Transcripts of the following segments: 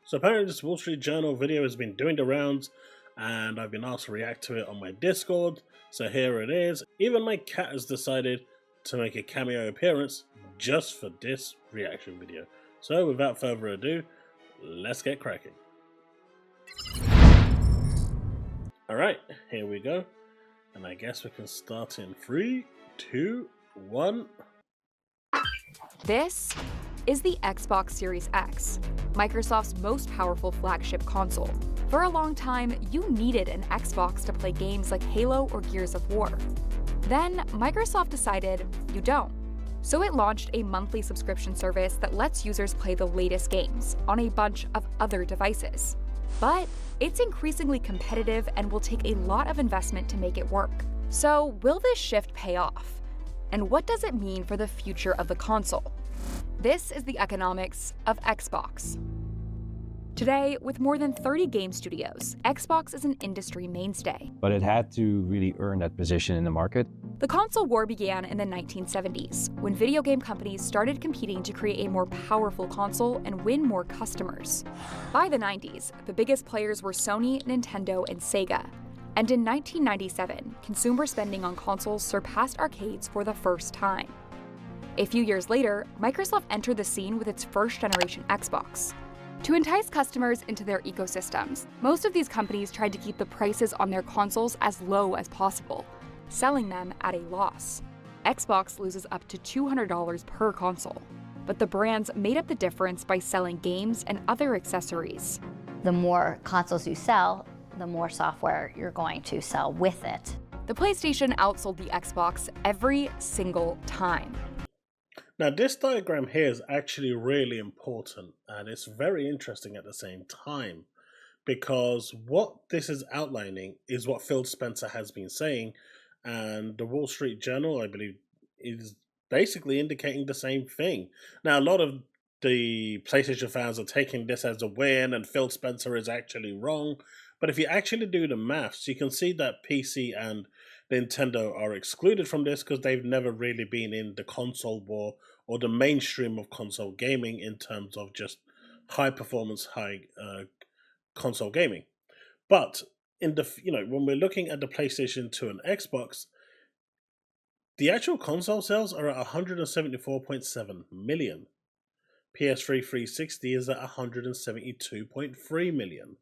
So apparently this Wall Street Journal video has been doing the rounds and I've been asked to react to it on my Discord. So here it is. Even my cat has decided to make a cameo appearance just for this reaction video. So without further ado, let's get cracking. Alright, here we go. And I guess we can start in 3, 2, 1. This is the Xbox Series X, Microsoft's most powerful flagship console. For a long time, you needed an Xbox to play games like Halo or Gears of War. Then, Microsoft decided you don't. So it launched a monthly subscription service that lets users play the latest games on a bunch of other devices. But it's increasingly competitive and will take a lot of investment to make it work. So will this shift pay off? And what does it mean for the future of the console? This is the economics of Xbox. Today, with more than 30 game studios, Xbox is an industry mainstay. But it had to really earn that position in the market. The console war began in the 1970s, when video game companies started competing to create a more powerful console and win more customers. By the 90s, the biggest players were Sony, Nintendo, and Sega. And in 1997, consumer spending on consoles surpassed arcades for the first time. A few years later, Microsoft entered the scene with its first-generation Xbox. To entice customers into their ecosystems, most of these companies tried to keep the prices on their consoles as low as possible, selling them at a loss. Xbox loses up to $200 per console, but the brands made up the difference by selling games and other accessories. The more consoles you sell, the more software you're going to sell with it. The PlayStation outsold the Xbox every single time. Now this diagram here is actually really important and it's very interesting at the same time because what this is outlining is what Phil Spencer has been saying, and the Wall Street Journal, I believe, is basically indicating the same thing. Now a lot of the PlayStation fans are taking this as a win and Phil Spencer is actually wrong, but if you actually do the maths, you can see that PC and Nintendo are excluded from this because they've never really been in the console war or the mainstream of console gaming in terms of just high performance, console gaming. But in the when we're looking at the PlayStation 2 and Xbox, the actual console sales are at 174.7 million. PS3 360 is at 172.3 million.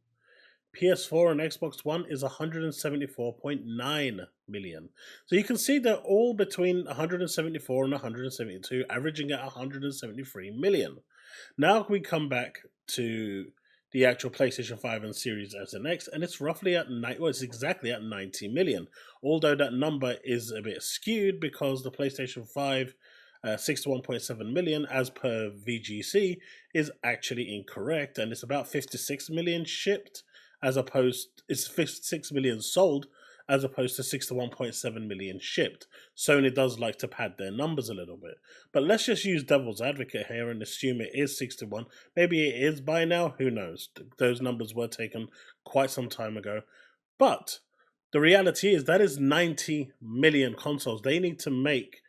PS4 and Xbox One is 174.9 million. So you can see they're all between 174 and 172, averaging at 173 million. Now we come back to the actual PlayStation 5 and Series S and X, and it's roughly at it's exactly at 90 million. Although that number is a bit skewed because the PlayStation 5 61.7 million as per VGC is actually incorrect, and it's about 56 million shipped. As opposed, it's 56 million sold, as opposed to 61.7 million shipped. Sony does like to pad their numbers a little bit. But let's just use devil's advocate here and assume it is 61. Maybe it is by now, who knows? Those numbers were taken quite some time ago. But the reality is that is 90 million consoles. They need to make,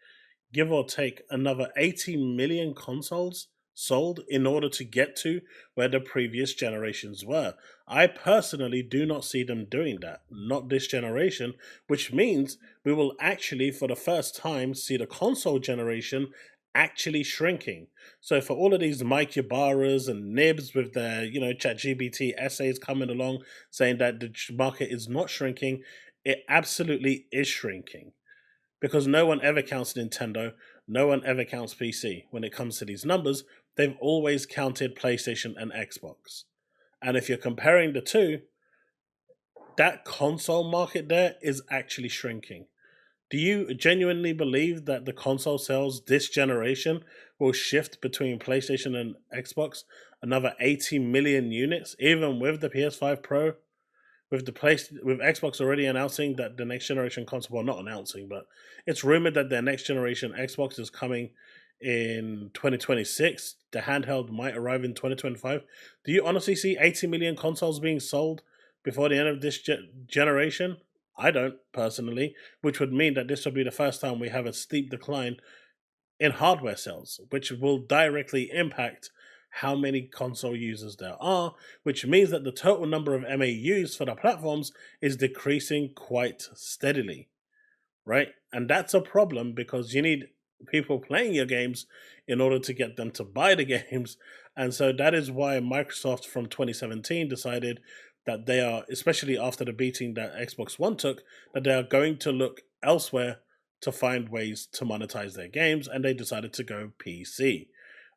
give or take, another 80 million consoles sold in order to get to where the previous generations were. I personally do not see them doing that, not this generation, which means we will actually for the first time see the console generation actually shrinking. So for all of these Mike Ybarras and Nibs with their ChatGPT essays coming along saying that the market is not shrinking, it absolutely is shrinking. Because no one ever counts Nintendo, no one ever counts PC. When it comes to these numbers, they've always counted PlayStation and Xbox. And if you're comparing the two, that console market there is actually shrinking. Do you genuinely believe that the console sales this generation will shift between PlayStation and Xbox another 80 million units, even with the PS5 Pro? With Xbox already announcing that the next generation console, well, not announcing, but it's rumored that their next generation Xbox is coming in 2026. The handheld might arrive in 2025. Do you honestly see 80 million consoles being sold before the end of this generation? I don't, personally, which would mean that this would be the first time we have a steep decline in hardware sales, which will directly impact how many console users there are, which means that the total number of MAUs for the platforms is decreasing quite steadily, right? And that's a problem because you need people playing your games in order to get them to buy the games. And so that is why Microsoft from 2017 decided that they are, especially after the beating that Xbox One took, that they are going to look elsewhere to find ways to monetize their games, and they decided to go PC,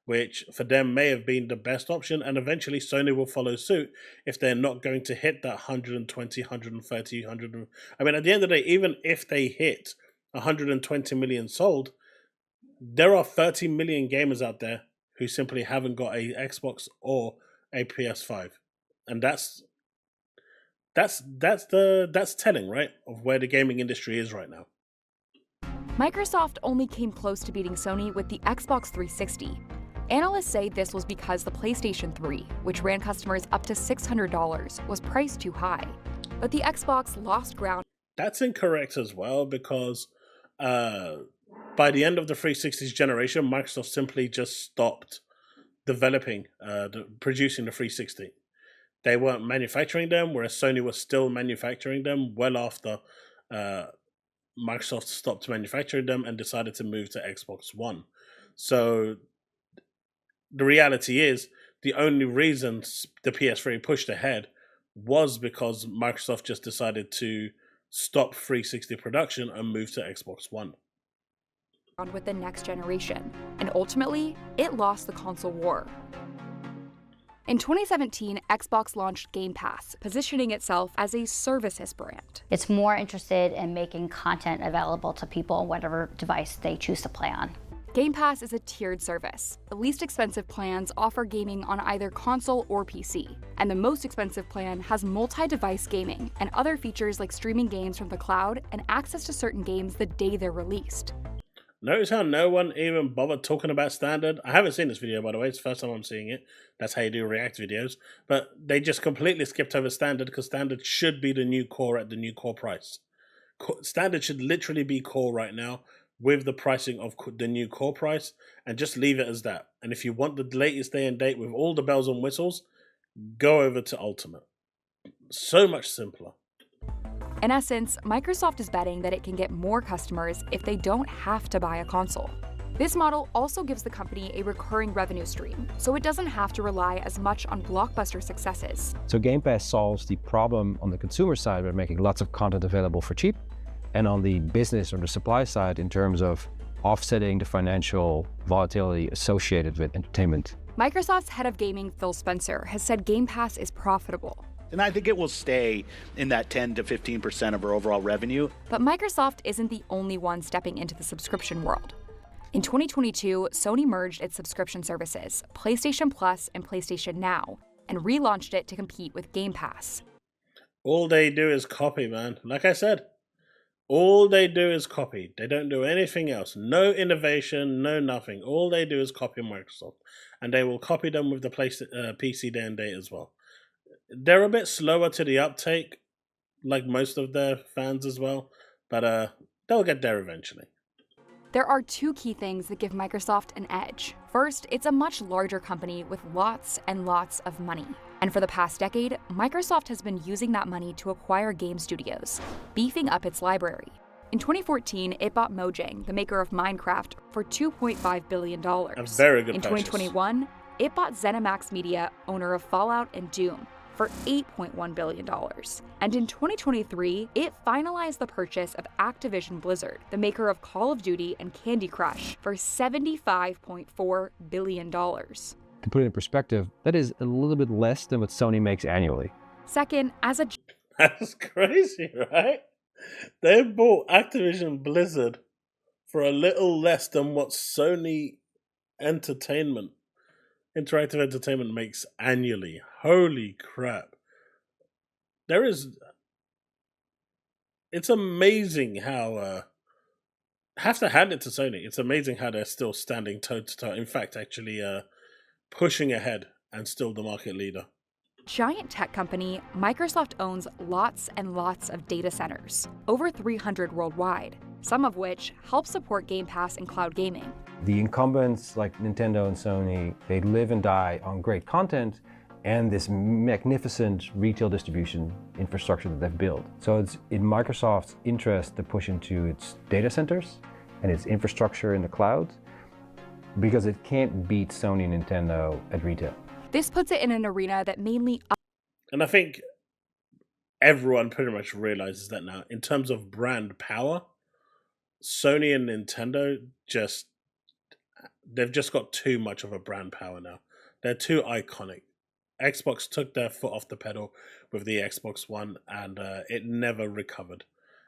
which for them may have been the best option, and eventually Sony will follow suit if they're not going to hit that 120, 130, 100. I mean, at the end of the day, even if they hit 120 million sold, there are 30 million gamers out there who simply haven't got a Xbox or a PS5, and that's telling, right, of where the gaming industry is right now. Microsoft only came close to beating Sony with the Xbox 360. Analysts say this was because the PlayStation 3, which ran customers up to $600, was priced too high. But the Xbox lost ground. That's incorrect as well, because by the end of the 360's generation, Microsoft simply just stopped developing, producing the 360. They weren't manufacturing them, whereas Sony was still manufacturing them well after Microsoft stopped manufacturing them and decided to move to Xbox One. So the reality is, the only reason the PS3 pushed ahead was because Microsoft just decided to stop 360 production and move to Xbox One. With the next generation, and ultimately, it lost the console war. In 2017, Xbox launched Game Pass, positioning itself as a services brand. It's more interested in making content available to people on whatever device they choose to play on. Game Pass is a tiered service. The least expensive plans offer gaming on either console or PC, and the most expensive plan has multi-device gaming and other features like streaming games from the cloud and access to certain games the day they're released. Notice how no one even bothered talking about standard? I haven't seen this video, by the way. It's the first time I'm seeing it. That's how you do React videos. But they just completely skipped over standard, because standard should be the new core at the new core price. Standard should literally be core right now with the pricing of the new core price, and just leave it as that. And if you want the latest day and date with all the bells and whistles, go over to Ultimate. So much simpler. In essence, Microsoft is betting that it can get more customers if they don't have to buy a console. This model also gives the company a recurring revenue stream, so it doesn't have to rely as much on blockbuster successes. So Game Pass solves the problem on the consumer side by making lots of content available for cheap, and on the business or the supply side in terms of offsetting the financial volatility associated with entertainment. Microsoft's head of gaming, Phil Spencer, has said Game Pass is profitable. And I think it will stay in that 10 to 15% of our overall revenue. But Microsoft isn't the only one stepping into the subscription world. In 2022, Sony merged its subscription services, PlayStation Plus and PlayStation Now, and relaunched it to compete with Game Pass. All they do is copy, man. Like I said, all they do is copy. They don't do anything else. No innovation, no nothing. All they do is copy Microsoft. And they will copy them with the PC day and date as well. They're a bit slower to the uptake, like most of their fans as well, but they'll get there eventually. There are two key things that give Microsoft an edge. First, it's a much larger company with lots and lots of money. And for the past decade, Microsoft has been using that money to acquire game studios, beefing up its library. In 2014, it bought Mojang, the maker of Minecraft, for $2.5 billion. A very good In purchase. 2021, it bought ZeniMax Media, owner of Fallout and Doom, for $8.1 billion. And in 2023, it finalized the purchase of Activision Blizzard, the maker of Call of Duty and Candy Crush, for $75.4 billion. To put it in perspective, that is a little bit less than what Sony makes annually. Second, as a That's crazy, right? They bought Activision Blizzard for a little less than what Sony Interactive Entertainment makes annually. Holy crap. It's amazing how, have to hand it to Sony. It's amazing how they're still standing toe to toe. In fact, actually pushing ahead and still the market leader. giant tech company, Microsoft owns lots and lots of data centers, over 300 worldwide, some of which help support Game Pass and cloud gaming. The incumbents like Nintendo and Sony, they live and die on great content and this magnificent retail distribution infrastructure that they've built. So it's in Microsoft's interest to push into its data centers and its infrastructure in the cloud, because it can't beat Sony and Nintendo at retail. This puts it in an arena that mainly... And I think everyone pretty much realizes that now. In terms of brand power, Sony and Nintendo they've just got too much of a brand power now. They're too iconic. Xbox took their foot off the pedal with the Xbox One, and it never recovered.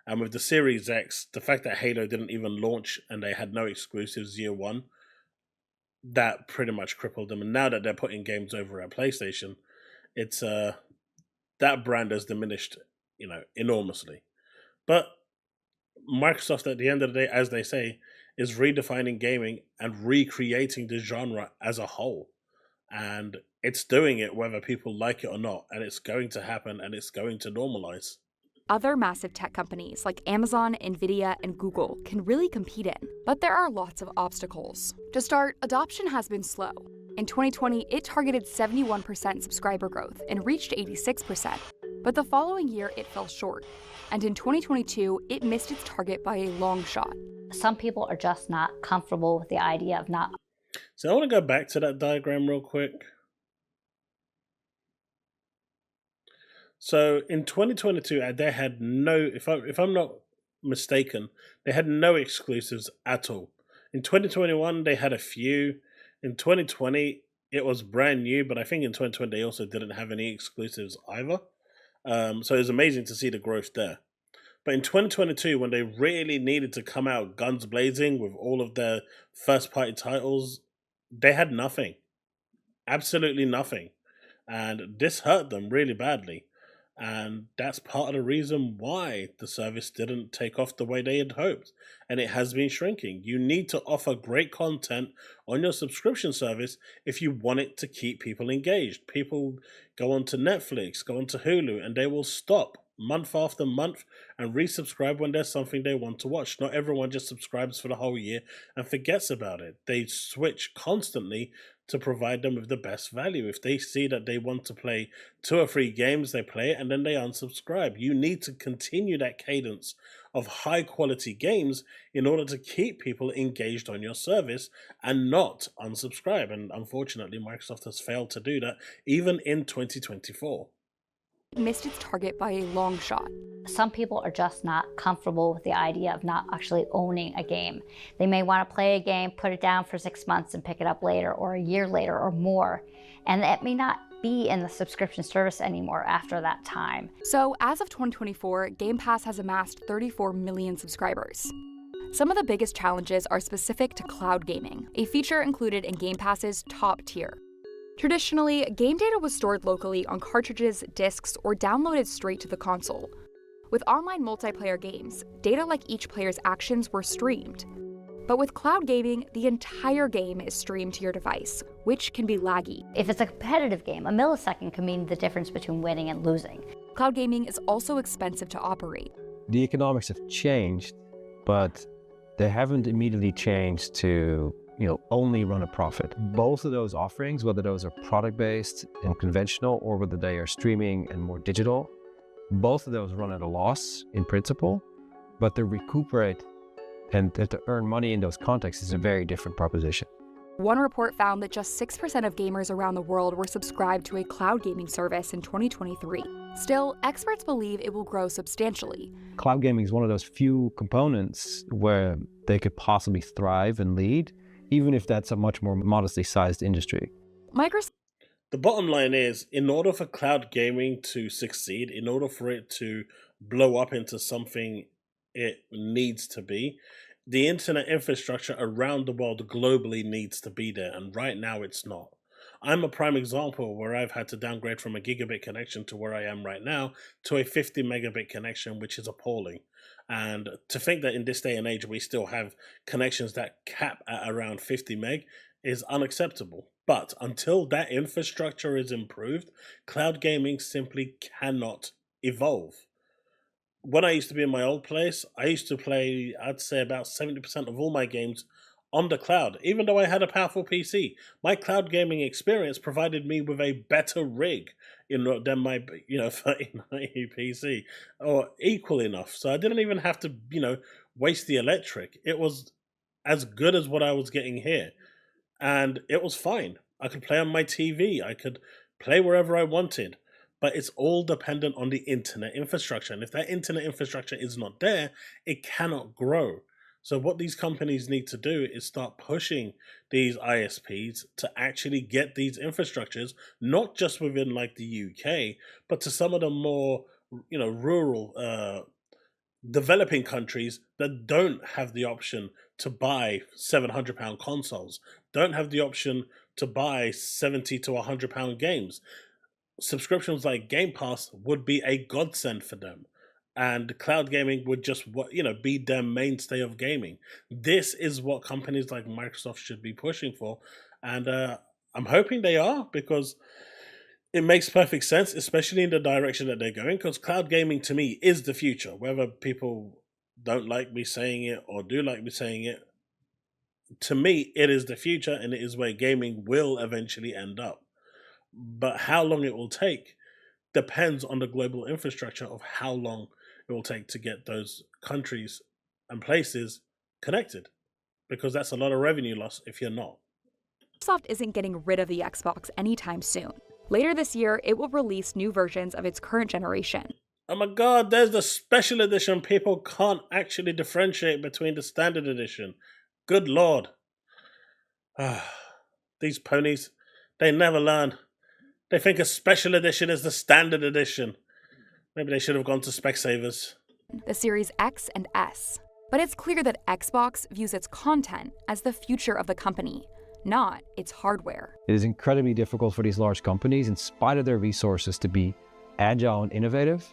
And with the Series X, the fact that Halo didn't even launch and they had no exclusives year one, that pretty much crippled them. And now that they're putting games over at PlayStation, it's that brand has diminished, enormously. But Microsoft, at the end of the day, as they say, is redefining gaming and recreating the genre as a whole. And it's doing it whether people like it or not. And it's going to happen, and it's going to normalize. Other massive tech companies like Amazon, Nvidia, and Google can really compete in, but there are lots of obstacles. To start, adoption has been slow. In 2020, it targeted 71% subscriber growth and reached 86%, but the following year it fell short. And in 2022, it missed its target by a long shot. Some people are just not comfortable with the idea of not. So I want to go back to that diagram real quick. So in 2022, they had no, if I'm not mistaken, they had no exclusives at all. In 2021, they had a few. In 2020, it was brand new, but I think in 2020 they also didn't have any exclusives either. So it was amazing to see the growth there. But in 2022, when they really needed to come out guns blazing with all of their first-party titles, they had nothing. Absolutely nothing. And this hurt them really badly. And that's part of the reason why the service didn't take off the way they had hoped. And it has been shrinking. You need to offer great content on your subscription service if you want it to keep people engaged. People go onto Netflix, go onto Hulu, and they will stop month after month and resubscribe when there's something they want to watch. Not everyone just subscribes for the whole year and forgets about it. They switch constantly to provide them with the best value. If they see that they want to play 2 or 3 games, they play it and then they unsubscribe. You need to continue that cadence of high quality games in order to keep people engaged on your service and not unsubscribe. And unfortunately, Microsoft has failed to do that even in 2024. It missed its target by a long shot. Some people are just not comfortable with the idea of not actually owning a game. They may want to play a game, put it down for 6 months and pick it up later, or a year later or more. And it may not be in the subscription service anymore after that time. So as of 2024, Game Pass has amassed 34 million subscribers. Some of the biggest challenges are specific to cloud gaming, a feature included in Game Pass's top tier. Traditionally, game data was stored locally on cartridges, discs, or downloaded straight to the console. With online multiplayer games, data like each player's actions were streamed. But with cloud gaming, the entire game is streamed to your device, which can be laggy. If it's a competitive game, a millisecond can mean the difference between winning and losing. Cloud gaming is also expensive to operate. The economics have changed, but they haven't immediately changed to only run a profit. Both of those offerings, whether those are product-based and conventional or whether they are streaming and more digital, both of those run at a loss in principle, but to recuperate and to earn money in those contexts is a very different proposition. One report found that just 6% of gamers around the world were subscribed to a cloud gaming service in 2023. Still, experts believe it will grow substantially. Cloud gaming is one of those few components where they could possibly thrive and lead, even if that's a much more modestly sized industry. The bottom line is, in order for cloud gaming to succeed, in order for it to blow up into something it needs to be, the internet infrastructure around the world globally needs to be there, and right now it's not. I'm a prime example where I've had to downgrade from a gigabit connection to where I am right now to a 50 megabit connection, which is appalling. And to think that in this day and age we still have connections that cap at around 50 meg is unacceptable. But until that infrastructure is improved, cloud gaming simply cannot evolve. When I used to be in my old place, I used to play, I'd say about 70% of all my games on the cloud. Even though I had a powerful PC, my cloud gaming experience provided me with a better rig than my 3090 PC, or equal enough. So I didn't even have to waste the electric. It was as good as what I was getting here, and it was fine. I could play on my TV. I could play wherever I wanted. But it's all dependent on the internet infrastructure. And if that internet infrastructure is not there, it cannot grow. So what these companies need to do is start pushing these ISPs to actually get these infrastructures, not just within like the UK, but to some of the more, rural, developing countries that don't have the option to buy £700 consoles, don't have the option to buy £70 to £100 games. Subscriptions like Game Pass would be a godsend for them, and cloud gaming would just be their mainstay of gaming. This is what companies like Microsoft should be pushing for, and I'm hoping they are, because it makes perfect sense, especially in the direction that they're going, because cloud gaming to me is the future. Whether people don't like me saying it or do like me saying it, to me it is the future, and it is where gaming will eventually end up. But how long it will take depends on the global infrastructure of how long it will take to get those countries and places connected, because that's a lot of revenue loss if you're not. Microsoft isn't getting rid of the Xbox anytime soon. Later this year, it will release new versions of its current generation. Oh my god, there's the special edition. People can't actually differentiate between the standard edition. Good lord. These ponies, they never learn. They think a special edition is the standard edition. Maybe they should have gone to Specsavers. The Series X and S. But it's clear that Xbox views its content as the future of the company, not its hardware. It is incredibly difficult for these large companies, in spite of their resources, to be agile and innovative.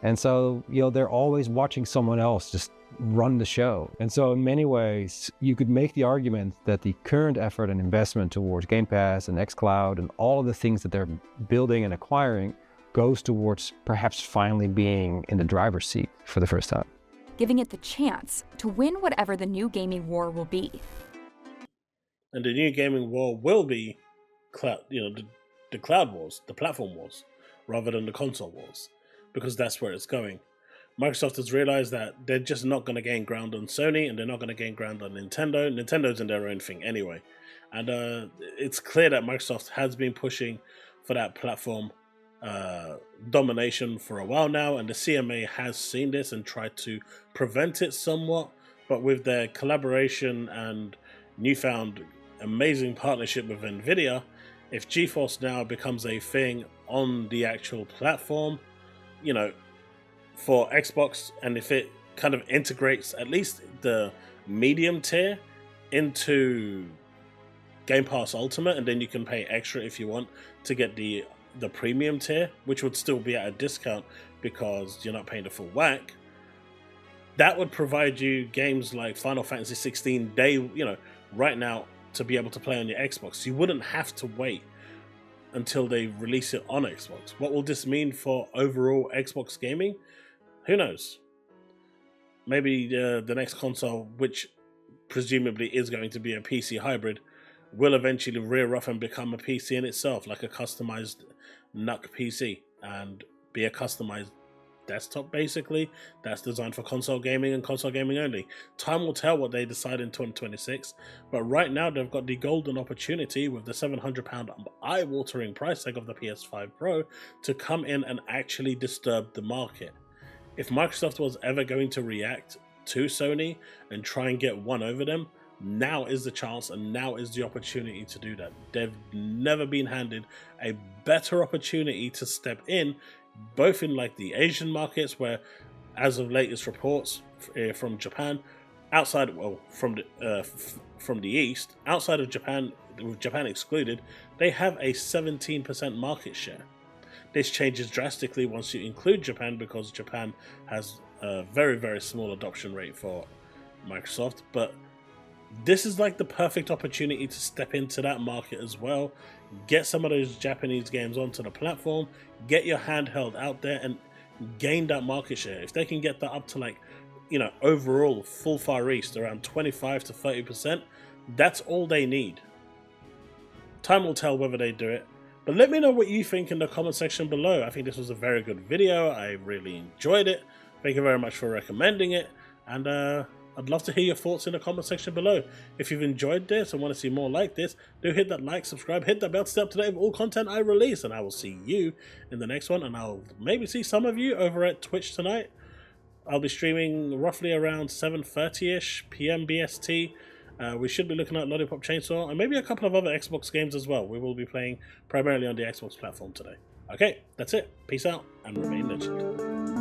And so, they're always watching someone else just run the show. And so in many ways, you could make the argument that the current effort and investment towards Game Pass and xCloud and all of the things that they're building and acquiring goes towards perhaps finally being in the driver's seat for the first time, giving it the chance to win whatever the new gaming war will be. And the new gaming war will be cloud, the cloud wars, the platform wars, rather than the console wars, because that's where it's going. Microsoft has realized that they're just not going to gain ground on Sony, and they're not going to gain ground on Nintendo. Nintendo's in their own thing anyway. And it's clear that Microsoft has been pushing for that platform domination for a while now, and the CMA has seen this and tried to prevent it somewhat. But with their collaboration and newfound amazing partnership with NVIDIA, if GeForce now becomes a thing on the actual platform, for Xbox, and if it kind of integrates at least the medium tier into Game Pass Ultimate, and then you can pay extra if you want to get the premium tier, which would still be at a discount because you're not paying the full whack, that would provide you games like Final Fantasy 16 right now to be able to play on your Xbox. You wouldn't have to wait until they release it on Xbox. What will this mean for overall Xbox gaming? Who knows? Maybe the next console, which presumably is going to be a PC hybrid, will eventually rear up and become a PC in itself, like a customized NUC PC, and be a customized desktop, basically, that's designed for console gaming and console gaming only. Time will tell what they decide in 2026, but right now they've got the golden opportunity with the £700 eye-watering price tag of the PS5 Pro to come in and actually disturb the market. If Microsoft was ever going to react to Sony and try and get one over them, now is the chance and now is the opportunity to do that. They've never been handed a better opportunity to step in, both in like the Asian markets, where as of latest reports from Japan, from the East, outside of Japan, with Japan excluded, they have a 17% market share. This changes drastically once you include Japan, because Japan has a very, very small adoption rate for Microsoft. But this is like the perfect opportunity to step into that market as well. Get some of those Japanese games onto the platform, get your handheld out there and gain that market share. If they can get that up to overall full Far East around 25 to 30%, That's all they need. Time will tell whether they do it. But let me know what you think in the comment section below. I think this was a very good video. I really enjoyed it. Thank you very much for recommending it. And I'd love to hear your thoughts in the comment section below. If you've enjoyed this and want to see more like this, do hit that like, subscribe, hit that bell to stay up to date with all content I release. And I will see you in the next one. And I'll maybe see some of you over at Twitch tonight. I'll be streaming roughly around 7:30ish PM BST. We should be looking at Lollipop Chainsaw and maybe a couple of other Xbox games as well. We will be playing primarily on the Xbox platform today. Okay, that's it. Peace out and remain legend.